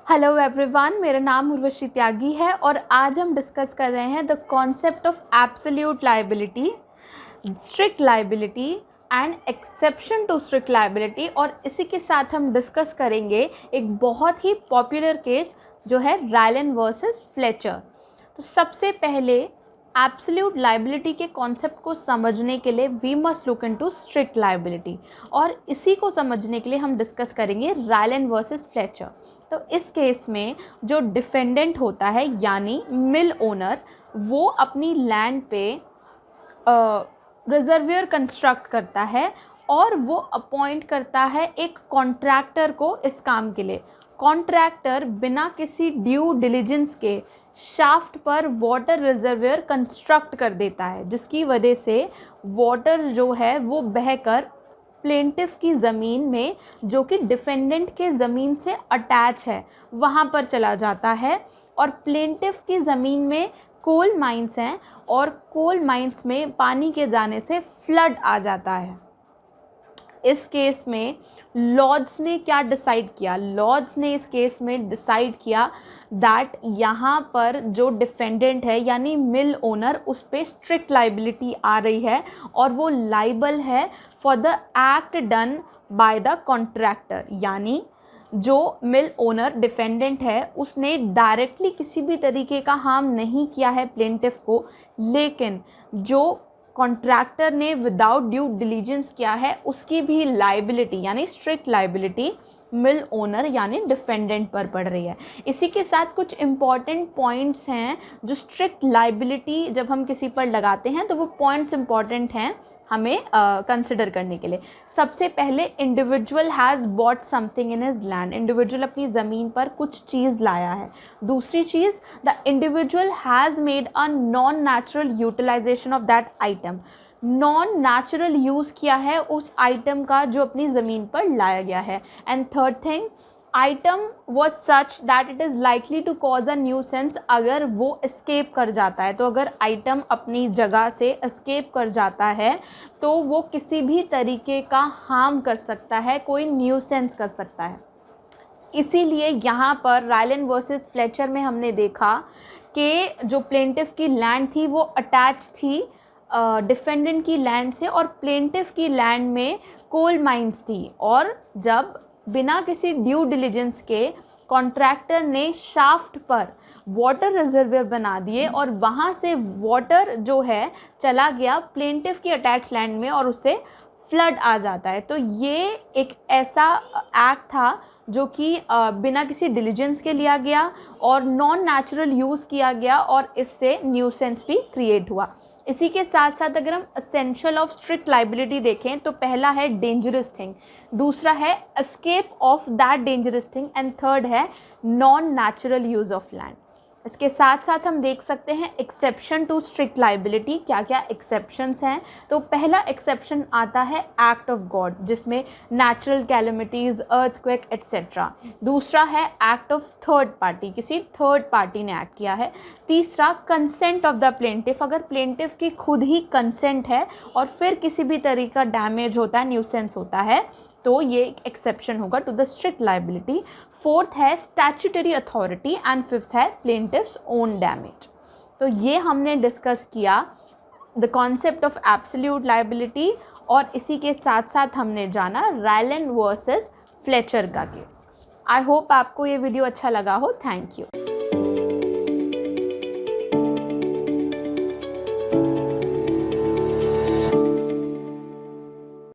Hello everyone, मेरा नाम उर्वशी त्यागी है और आज हम डिस्कस कर रहे हैं the concept of absolute liability, strict liability and exception to strict liability. और इसी के साथ हम डिस्कस करेंगे एक बहुत ही पॉपुलर केस जो है रायलन वर्सेस फ्लेचर। तो सबसे पहले एब्सोल्यूट लायबिलिटी के कॉन्सेप्ट को समझने के लिए we must look into strict liability, और इसी को समझने के लिए हम डिस्कस करेंगे रायलन वर्सेस फ्लेचर। तो इस केस में जो डिफेंडेंट होता है यानी मिल ओनर, वो अपनी लैंड पे रिजर्वियर कंस्ट्रक्ट करता है और वो अपॉइंट करता है एक कॉन्ट्रैक्टर को इस काम के लिए। कॉन्ट्रैक्टर बिना किसी ड्यू डिलिजेंस के शाफ्ट पर वाटर रिजर्वियर कंस्ट्रक्ट कर देता है, जिसकी वजह से वाटर जो है वो बहकर प्लेंटिफ की ज़मीन में, जो कि डिफेंडेंट के ज़मीन से अटैच है, वहाँ पर चला जाता है। और प्लेंटिफ की ज़मीन में कोल माइंस हैं और कोल माइंस में पानी के जाने से फ्लड आ जाता है। इस केस में लॉर्ड्स ने क्या डिसाइड किया? लॉर्ड्स ने इस केस में डिसाइड किया दैट यहाँ पर जो डिफेंडेंट है यानी मिल ओनर, उस पर स्ट्रिक्ट लायबिलिटी आ रही है और वो लाइबल है for the act done by the contractor. यानी जो मिल ओनर डिफेंडेंट है उसने डायरेक्टली किसी भी तरीके का हार्म नहीं किया है प्लेंटिफ को, लेकिन जो कॉन्ट्रैक्टर ने विदाउट ड्यू डिलीजेंस किया है उसकी भी लायबिलिटी यानी स्ट्रिक्ट लायबिलिटी मिल ओनर यानी डिफेंडेंट पर पड़ रही है। इसी के साथ कुछ इम्पॉर्टेंट पॉइंट्स हैं जो स्ट्रिक्ट लायबिलिटी जब हम किसी पर लगाते हैं तो वो पॉइंट्स इम्पॉर्टेंट हैं हमें कंसिडर करने के लिए। सबसे पहले, individual has bought something in his land. Individual अपनी ज़मीन पर कुछ चीज़ लाया है। दूसरी चीज़, the individual has made a non natural utilization of that item. Non natural use किया है उस आइटम का जो अपनी ज़मीन पर लाया गया है। And third thing, item was such that it is likely to cause a nuisance. अगर वो एस्केप कर जाता है, तो अगर आइटम अपनी जगह से एस्केप कर जाता है तो वो किसी भी तरीके का हार्म कर सकता है, कोई न्यूसेंस कर सकता है। इसीलिए यहाँ पर रायलन वर्सेस फ्लेचर में हमने देखा कि जो प्लेंटिफ की लैंड थी वो अटैच थी डिफेंडेंट की लैंड से, और प्लेंटिफ की लैंड में कोल माइंस थी। और जब बिना किसी ड्यू डिलिजेंस के कॉन्ट्रैक्टर ने शाफ्ट पर वाटर रिजर्वियर बना दिए और वहाँ से वाटर जो है चला गया प्लेंटिफ की अटैच लैंड में और उससे फ्लड आ जाता है। तो ये एक ऐसा एक्ट था जो कि बिना किसी डिलिजेंस के लिया गया और नॉन नेचुरल यूज़ किया गया और इससे न्यूसेंस भी क्रिएट हुआ। इसी के साथ साथ अगर हम एसेंशियल ऑफ स्ट्रिक्ट लायबिलिटी देखें तो पहला है डेंजरस थिंग, दूसरा है escape of that dangerous thing and third है non natural use of land. इसके साथ साथ हम देख सकते हैं एक्सेप्शन टू स्ट्रिक्ट लायबिलिटी। क्या क्या एक्सेप्शंस हैं? तो पहला एक्सेप्शन आता है एक्ट ऑफ गॉड, जिसमें नेचुरल कैलेमिटीज़, अर्थक्वेक एट्सेट्रा। दूसरा है एक्ट ऑफ थर्ड पार्टी, किसी थर्ड पार्टी ने एक्ट किया है। तीसरा, कंसेंट ऑफ द प्लेंटिफ, अगर प्लेंटिफ की खुद ही कंसेंट है और फिर किसी भी तरीके का डैमेज होता है, न्यूसेंस होता है, तो ये एक एक्सेप्शन होगा to the strict liability. Fourth है स्टैट्यूटरी अथॉरिटी एंड फिफ्थ है प्लेंटिफ्स ओन डैमेज। तो ये हमने डिस्कस किया the concept of absolute liability, और इसी के साथ साथ हमने जाना रायलन वर्सेस फ्लेचर का केस। आई होप आपको ये वीडियो अच्छा लगा हो। Thank you.